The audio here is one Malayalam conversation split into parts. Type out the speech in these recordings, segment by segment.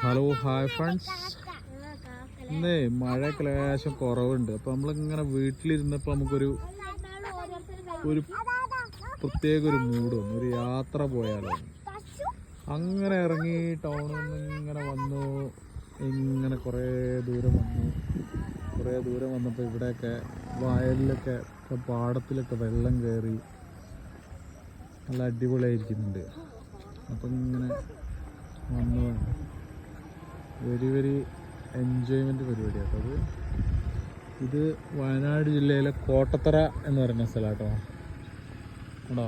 Hello hi friends. ഇന്നേ മഴ ലേശം കുറവുണ്ട്. അപ്പോൾ നമ്മളിങ്ങനെ വീട്ടിലിരുന്നപ്പോൾ നമുക്കൊരു ഒരു പ്രത്യേക ഒരു മൂഡ് വന്നു. ഒരു യാത്ര പോയാലോ. അങ്ങനെ ഇറങ്ങി ടൗണിൽ നിന്ന് ഇങ്ങനെ വന്നു. ഇങ്ങനെ കുറേ ദൂരം വന്നപ്പോൾ ഇവിടെയൊക്കെ വയലിലൊക്കെ പാടത്തിലൊക്കെ വെള്ളം കയറി നല്ല അടിപൊളിയായിരിക്കുന്നുണ്ട്. അപ്പം ഇങ്ങനെ വന്നതാണ്. വെരി എൻജോയ്മെൻറ്റ് പരിപാടിയാണ് അത്. ഇത് വയനാട് ജില്ലയിലെ കോട്ടത്തറ എന്ന് പറയുന്ന സ്ഥലം കേട്ടോ. കേട്ടോ,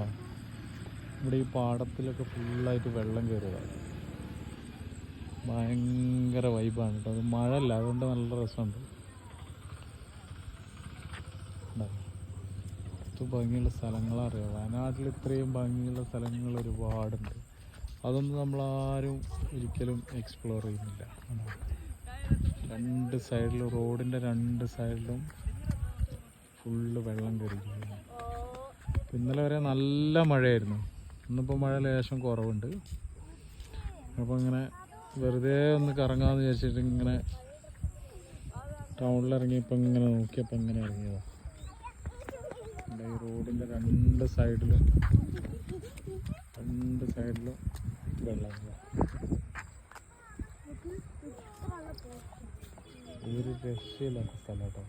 ഇവിടെ ഈ പാടത്തിലൊക്കെ ഫുള്ളായിട്ട് വെള്ളം കയറിയതാണ്. ഭയങ്കര വൈബാണ് കേട്ടോ. അത് മഴയല്ല, അതുകൊണ്ട് നല്ല രസമുണ്ട്. ഭംഗിയുള്ള സ്ഥലങ്ങളറിയാം. വയനാട്ടിൽ ഇത്രയും ഭംഗിയുള്ള സ്ഥലങ്ങൾ ഒരുപാടുണ്ട്. അതൊന്നും നമ്മളാരും ഒരിക്കലും എക്സ്പ്ലോർ ചെയ്യുന്നില്ല. രണ്ട് സൈഡിലും, റോഡിൻ്റെ രണ്ട് സൈഡിലും ഫുള്ള് വെള്ളം കയറിയിരിക്കുന്നു. ഇന്നലെ വരെ നല്ല മഴയായിരുന്നു. ഇന്നിപ്പോൾ മഴ ലേശം കുറവുണ്ട്. അപ്പോൾ ഇങ്ങനെ വെറുതെ ഒന്ന് കറങ്ങാമെന്ന് വിചാരിച്ചിട്ട് ഇങ്ങനെ ടൗണിലിറങ്ങിയപ്പോൾ ഇങ്ങനെ നോക്കിയപ്പോൾ ഇങ്ങനെ ഇറങ്ങിയതാണ്. ഈ റോഡിൻ്റെ രണ്ട് സൈഡിലും വെള്ളം. ഒരു രക്ഷയില്ലാത്ത സ്ഥലം കേട്ടോ.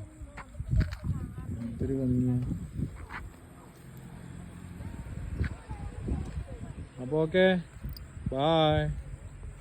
എന്തൊരു ഭംഗിയാണ്. അപ്പോൾ ഓക്കെ, ബായ്.